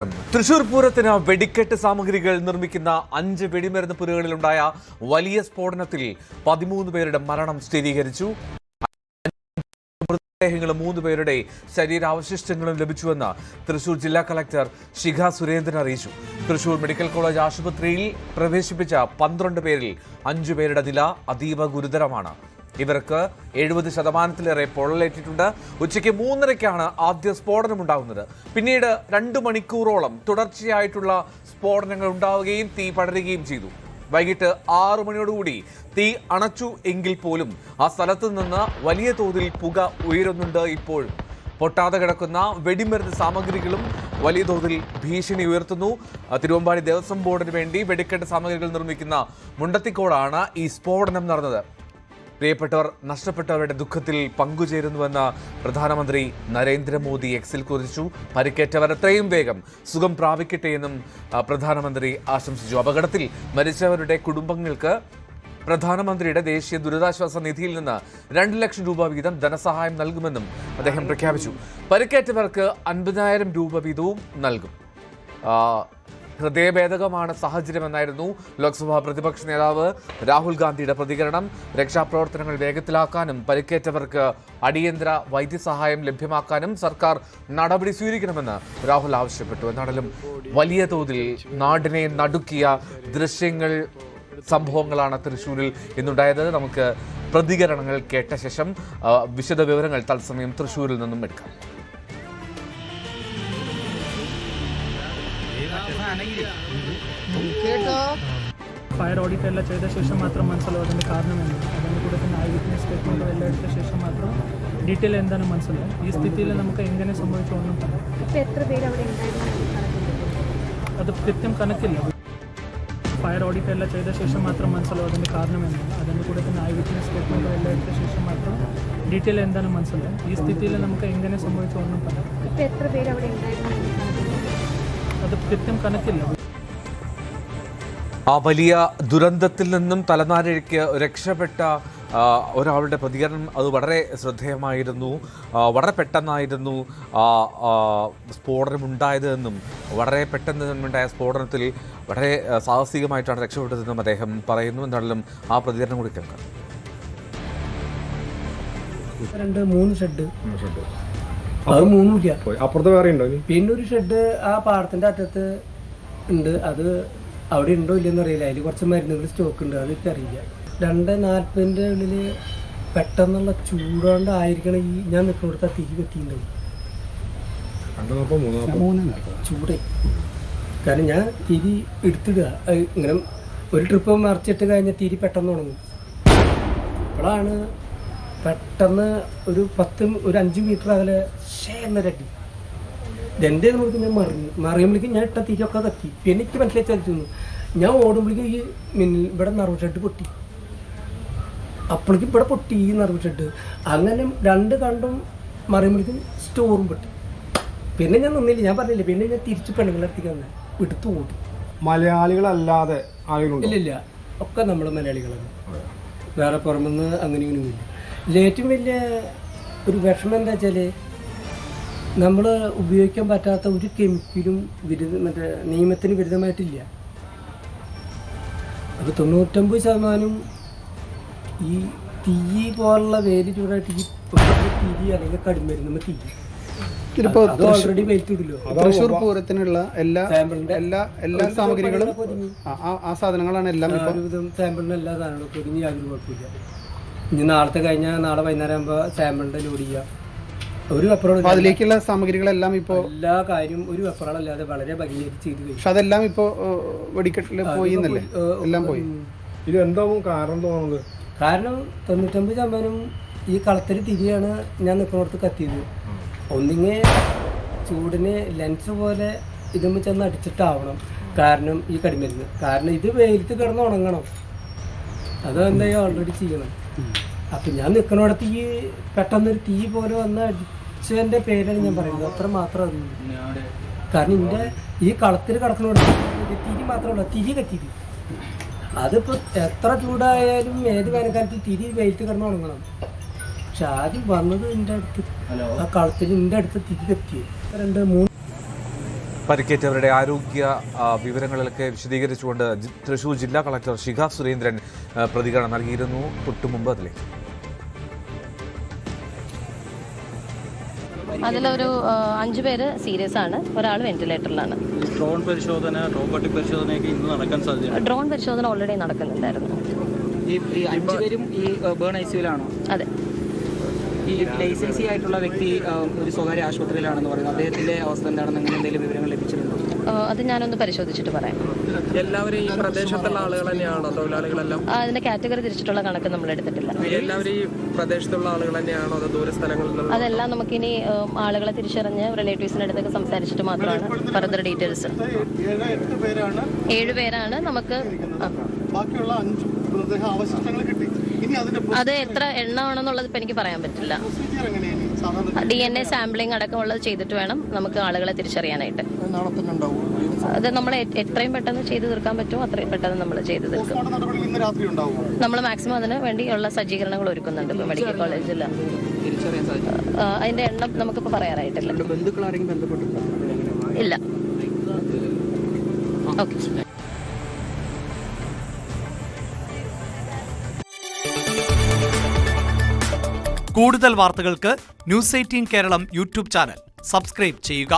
തൃശൂർ പൂരത്തിന് വെടിക്കെട്ട് സാമഗ്രികൾ നിർമ്മിക്കുന്ന 5 വെടിമരുന്ന് പുരകളിലുണ്ടായ വലിയ സ്ഫോടനത്തിൽ 13 പേരുടെ മരണം സ്ഥിരീകരിച്ചു. മൃതദേഹങ്ങളും 3 പേരുടെ ശരീരാവശിഷ്ടങ്ങളും ലഭിച്ചുവെന്ന് തൃശൂർ ജില്ലാ കളക്ടർ ശിഖ സുരേന്ദ്രൻ അറിയിച്ചു. തൃശൂർ മെഡിക്കൽ കോളേജ് ആശുപത്രിയിൽ പ്രവേശിപ്പിച്ച 12 പേരിൽ 5 പേരുടെ നില അതീവ ഗുരുതരമാണ്. ഇവർക്ക് 70% പൊള്ളലേറ്റിട്ടുണ്ട്. ഉച്ചയ്ക്ക് 3:30-ക്കാണ് ആദ്യ സ്ഫോടനമുണ്ടാകുന്നത്. പിന്നീട് 2 മണിക്കൂറോളം തുടർച്ചയായിട്ടുള്ള സ്ഫോടനങ്ങൾ ഉണ്ടാവുകയും തീ പടരുകയും ചെയ്തു. വൈകിട്ട് 6 മണിയോടുകൂടി തീ അണച്ചു എങ്കിൽ പോലും ആ സ്ഥലത്ത് നിന്ന് വലിയ തോതിൽ പുക ഉയരുന്നുണ്ട്. ഇപ്പോഴും പൊട്ടാതെ കിടക്കുന്ന വെടിമരുന്ന് സാമഗ്രികളും വലിയ തോതിൽ ഭീഷണി ഉയർത്തുന്നു. തിരുവമ്പാടി ദേവസ്വം ബോർഡിന് വേണ്ടി വെടിക്കെട്ട് സാമഗ്രികൾ നിർമ്മിക്കുന്ന മുണ്ടത്തിക്കോടാണ് ഈ സ്ഫോടനം നടന്നത്. പ്രിയപ്പെട്ടവർ നഷ്ടപ്പെട്ടവരുടെ ദുഃഖത്തിൽ പങ്കുചേരുന്നുവെന്ന് പ്രധാനമന്ത്രി നരേന്ദ്രമോദി എക്സിൽ കുറിച്ചു. പരിക്കേറ്റവർ എത്രയും വേഗം സുഖം പ്രാപിക്കട്ടെ എന്നും പ്രധാനമന്ത്രി ആശംസിച്ചു. അപകടത്തിൽ മരിച്ചവരുടെ കുടുംബങ്ങൾക്ക് പ്രധാനമന്ത്രിയുടെ ദേശീയ ദുരിതാശ്വാസ നിധിയിൽ നിന്ന് 2 ലക്ഷം രൂപ വീതം ധനസഹായം നൽകുമെന്നും അദ്ദേഹം പ്രഖ്യാപിച്ചു. പരിക്കേറ്റവർക്ക് 50,000 രൂപ വീതവും നൽകും. ഹൃദയഭേദകമാണ് സാഹചര്യമെന്നായിരുന്നു ലോക്സഭാ പ്രതിപക്ഷ നേതാവ് രാഹുൽ ഗാന്ധിയുടെ പ്രതികരണം. രക്ഷാപ്രവർത്തനങ്ങൾ വേഗത്തിലാക്കാനും പരിക്കേറ്റവർക്ക് അടിയന്തര വൈദ്യസഹായം ലഭ്യമാക്കാനും സർക്കാർ നടപടി സ്വീകരിക്കണമെന്ന് രാഹുൽ ആവശ്യപ്പെട്ടു. എന്നാലും വലിയ തോതിൽ നാടിനെ നടുക്കിയ ദൃശ്യങ്ങൾ, സംഭവങ്ങളാണ് തൃശ്ശൂരിൽ ഇന്നുണ്ടായത്. നമുക്ക് പ്രതികരണങ്ങൾ കേട്ട ശേഷം വിശദ വിവരങ്ങൾ തത്സമയം തൃശ്ശൂരിൽ നിന്നും എടുക്കാം. ഫയർ ഓഡിറ്റ് എല്ലാം ചെയ്ത ശേഷം മാത്രം മനസ്സിലാവും അതിൻ്റെ കാരണമെന്ന്. അതിൻ്റെ കൂടെ തന്നെ ഐ വിറ്റ്നസ് സ്റ്റേറ്റ്മെൻറ്റ് എല്ലാം എടുത്ത ശേഷം മാത്രം ഡീറ്റെയിൽ എന്താണ് മനസ്സിലാവും. ഈ സ്ഥിതിയിൽ നമുക്ക് എങ്ങനെ സംഭവിച്ചു ഒന്നും പറയാം. അത് കൃത്യം കണക്കില്ല. ഫയർ ഓഡിറ്റ് എല്ലാം ചെയ്ത ശേഷം മാത്രം മനസ്സിലാവും അതിൻ്റെ കാരണമെന്ന്. അതിൻ്റെ കൂടെ തന്നെ ഐ വിറ്റ്നസ് സ്റ്റേറ്റ്മെൻറ്റ് എല്ലാം എടുത്ത ശേഷം മാത്രം ഡീറ്റെയിൽ എന്താണ് മനസ്സിലാവും. ഈ സ്ഥിതിയിൽ നമുക്ക് എങ്ങനെ സംഭവിച്ചു ഒന്നും പറയാം. അത് കൃത്യം കണക്കില്ല. ആ വലിയ ദുരന്തത്തിൽ നിന്നും തലനാരിഴയ്ക്ക് രക്ഷപ്പെട്ട ഒരാളുടെ പ്രതികരണം അത് വളരെ ശ്രദ്ധേയമായിരുന്നു. വളരെ പെട്ടെന്നായിരുന്നു സ്ഫോടനമുണ്ടായത് എന്നും വളരെ പെട്ടെന്ന് ഉണ്ടായ സ്ഫോടനത്തിൽ വളരെ സാഹസികമായിട്ടാണ് രക്ഷപ്പെട്ടതെന്നും അദ്ദേഹം പറയുന്നു. എന്നാലും ആ പ്രതികരണം കൂടി കേൾക്കാം. 2-3 ഷെഡ് അത് 3 അപ്പുറത്ത് വേറെ ഉണ്ടോ? പിന്നെ ഒരു ഷെഡ് ആ പാടത്തിന്റെ അറ്റത്ത് ഉണ്ട്. അത് അവിടെ ഉണ്ടോ ഇല്ലെന്ന് അറിയില്ല. അതിൽ കുറച്ച് മരുന്നുകൾ സ്റ്റോക്ക് ഉണ്ട്, അതൊക്കെ അറിയില്ല. 2:40 ഉള്ളിൽ പെട്ടെന്നുള്ള ചൂടുകൊണ്ട് ആയിരിക്കണം ഈ ഞാൻ നിൽക്കുന്നിടത്ത് തീ കത്തിയിട്ടുണ്ടാവും. ചൂട് കാരണം ഞാൻ തിരി എടുത്തിടുക ഇങ്ങനെ ഒരു ട്രിപ്പ് മറിച്ചിട്ട് കഴിഞ്ഞാൽ തിരി പെട്ടെന്ന് ഉണങ്ങും. അപ്പോഴാണ് പെട്ടെന്ന് ഒരു 5 മീറ്റർ അകലെ എന്നൊരടി ഇതെന്തേ നമുക്ക് ഞാൻ മറിയുമ്പോഴേക്കും ഞാൻ ഇട്ട തിരിയൊക്കെ കത്തി. പിന്നെ എനിക്ക് മനസ്സിലായി ചലിച്ചു. ഞാൻ ഓടുമ്പോഴേക്കും ഈ ഇവിടെ നർവ് ഷെഡ് പൊട്ടി. അപ്പോഴേക്കും ഇവിടെ പൊട്ടി ഈ നർവ് ഷെഡ്. അങ്ങനെ 2 കണ്ടും മറിയുമ്പോഴേക്കും സ്റ്റോറും പൊട്ടി. പിന്നെ ഞാൻ നിന്നില്ല, ഞാൻ പറഞ്ഞില്ല. പിന്നെ ഞാൻ തിരിച്ച് പെണ്ണുങ്ങളെടുത്തേക്ക് വന്നെ എടുത്തു ഓടി. മലയാളികളല്ലാതെ ഇല്ലില്ല, ഒക്കെ നമ്മൾ മലയാളികളാണ്. വേറെ പുറമെന്ന് അങ്ങനെ ഇങ്ങനെയൊന്നുമില്ല. ഏറ്റവും വലിയ ഒരു വിഷമം എന്താ വെച്ചാൽ നമ്മൾ ഉപയോഗിക്കാൻ പറ്റാത്ത ഒരു കെമിക്കലും മറ്റേ നിയമത്തിന് വിരുദ്ധമായിട്ടില്ല. അത് 99% ഈ തീ പോലുള്ള വേര് ചൂടായിട്ട് ഈ തിരി അല്ലെങ്കിൽ കടിമരുന്ന് തീ ഓൾറെഡി വെയിറ്റില്ലോ. തൃശ്ശൂർ പൂരത്തിനുള്ള എല്ലാ സാമഗ്രികളും ആ സാധനങ്ങളാണ് എല്ലാം. ഒരുവിധം സാമ്പിളിന് എല്ലാ സാധനങ്ങളും പൊതിഞ്ഞ് യാതൊരു കുഴപ്പമില്ല. ഇനി നാളത്തെ കഴിഞ്ഞാൽ നാളെ വൈകുന്നേരം ആകുമ്പോൾ സാമ്പിളിൻ്റെ ലോഡ് ചെയ്യാം. ഒരു വെപ്പറോൾ അതിലേക്കുള്ള സാമഗ്രികളെല്ലാം ഇപ്പോൾ എല്ലാ കാര്യം ഒരു വെപ്പറോളല്ലാതെ വളരെ ഭംഗിയായിട്ട് ചെയ്തു കഴിഞ്ഞു. പക്ഷെ അതെല്ലാം ഇപ്പോൾ വെടിക്കെട്ടിൽ പോയി എന്നല്ലേ, എല്ലാം പോയി. ഇത് എന്താവും കാരണം തോന്നുന്നത്? കാരണം 99% ഈ കളത്തിൽ തിരിയാണ് ഞാൻ നിൽക്കുന്നിടത്ത് കത്തിയത്. ഒന്നിങ്ങെ ചൂടിന് ലെൻസ് പോലെ ഇതുമ്പോൾ ചെന്ന് അടിച്ചിട്ടാവണം. കാരണം ഈ കടിമരുന്ന് കാരണം ഇത് വെയിലത്ത് കിടന്ന് ഉണങ്ങണം. അതെന്താ ഓൾറെഡി ചെയ്യണം. അപ്പം ഞാൻ നിൽക്കുന്നിടത്ത് ഈ പെട്ടെന്നൊരു തീ പോലെ വന്ന് അടിച്ചതിൻ്റെ പേരാണ് ഞാൻ പറയുന്നത്. അത്ര മാത്രം അറിയുന്നു. കാരണം എൻ്റെ ഈ കളത്തിൽ കിടക്കുന്നിടത്ത് തിരി മാത്രമല്ല, തിരി കത്തിയത്. അതിപ്പോൾ എത്ര ചൂടായാലും ഏത് വേനൽക്കാലത്ത് തിരി വെയിലത്ത് കിടന്ന് ഉണങ്ങണം. പക്ഷെ ആദ്യം വന്നത് എൻ്റെ അടുത്ത് ആ കളത്തിൽ എൻ്റെ അടുത്ത് തിരി കത്തിയത് 2-3 പരിക്കേറ്റവരുടെ ആരോഗ്യ വിവരങ്ങളിലൊക്കെ വിശദീകരിച്ചുകൊണ്ട് തൃശൂർ ജില്ലാ കളക്ടർ ശിഖ സുരേന്ദ്രൻ പ്രതികരണം നൽകിയിരുന്നു. തൊട്ടുമുമ്പ് അതിലേക്ക് അതിലൊരു 5 പേര് സീരിയസ് ആണ്, ഒരാൾ വെന്റിലേറ്ററിലാണ്. ഡ്രോൺ പരിശോധന, റോബോട്ടിക് പരിശോധനയൊക്കെ ഇന്ന് നടക്കാൻ സാധ്യത. ഡ്രോൺ പരിശോധന ഓൾറെഡി നടക്കുന്നുണ്ടായിരുന്നു. ഈ 5 പേരും ഈ ബേൺ ഐസിയുലാണോ? അതെ. ഈ ലൈസൻസി ആയിട്ടുള്ള വ്യക്തി ഒരു സ്വകാര്യ ആശുപത്രിയിലാണെന്ന് പറയുന്നത്. അദ്ദേഹത്തിന്റെ അവസ്ഥ എന്താണെന്ന് അങ്ങനെ എന്തെങ്കിലും വിവരങ്ങൾ ലഭിച്ചിട്ടുണ്ടോ? അത് ഞാനൊന്ന് പരിശോധിച്ചിട്ട് പറയാം. എല്ലാവരും ഈ പ്രദേശത്തുള്ള ആളുകൾ തന്നെയാണോ, തൊഴിലാളികളെല്ലാം? അതിന്റെ കാറ്റഗറി തിരിച്ചിട്ടുള്ള കണക്ക് നമ്മൾ എടുത്തിട്ടില്ല. എല്ലാവരും ഈ പ്രദേശത്തുള്ള ആളുകൾ തന്നെയാണോ, അതോ ദൂര സ്ഥലങ്ങളിലുള്ള? അതെല്ലാം നമുക്കിനി ആളുകളെ തിരിച്ചറിഞ്ഞ് റിലേറ്റീവ്സിന്റെ അടുത്തൊക്കെ സംസാരിച്ചിട്ട് മാത്രമാണ് ഫർദർ ഡീറ്റെയിൽസ്. 7 പേരാണ് നമുക്ക്. അത് എത്ര എണ്ണമാണെന്നുള്ളത് ഇപ്പം എനിക്ക് പറയാൻ പറ്റില്ല. DNA സാമ്പിളിംഗ് അടക്കമുള്ളത് ചെയ്തിട്ട് വേണം നമുക്ക് ആളുകളെ തിരിച്ചറിയാനായിട്ട്. അത് നമ്മൾ എത്രയും പെട്ടെന്ന് ചെയ്തു തീർക്കാൻ പറ്റുമോ അത്രയും പെട്ടെന്ന് നമ്മൾ ചെയ്തു തീർക്കും. നമ്മൾ മാക്സിമം അതിന് വേണ്ടിയുള്ള സജ്ജീകരണങ്ങൾ ഒരുക്കുന്നുണ്ട് ഇപ്പോൾ മെഡിക്കൽ കോളേജിൽ. അതിന്റെ എണ്ണം നമുക്കിപ്പോൾ പറയാറായിട്ടില്ല. ഇല്ല. ഓക്കെ. കൂടുതൽ വാർത്തകൾക്ക് news 18 Keralam YouTube channel subscribe ചെയ്യുക.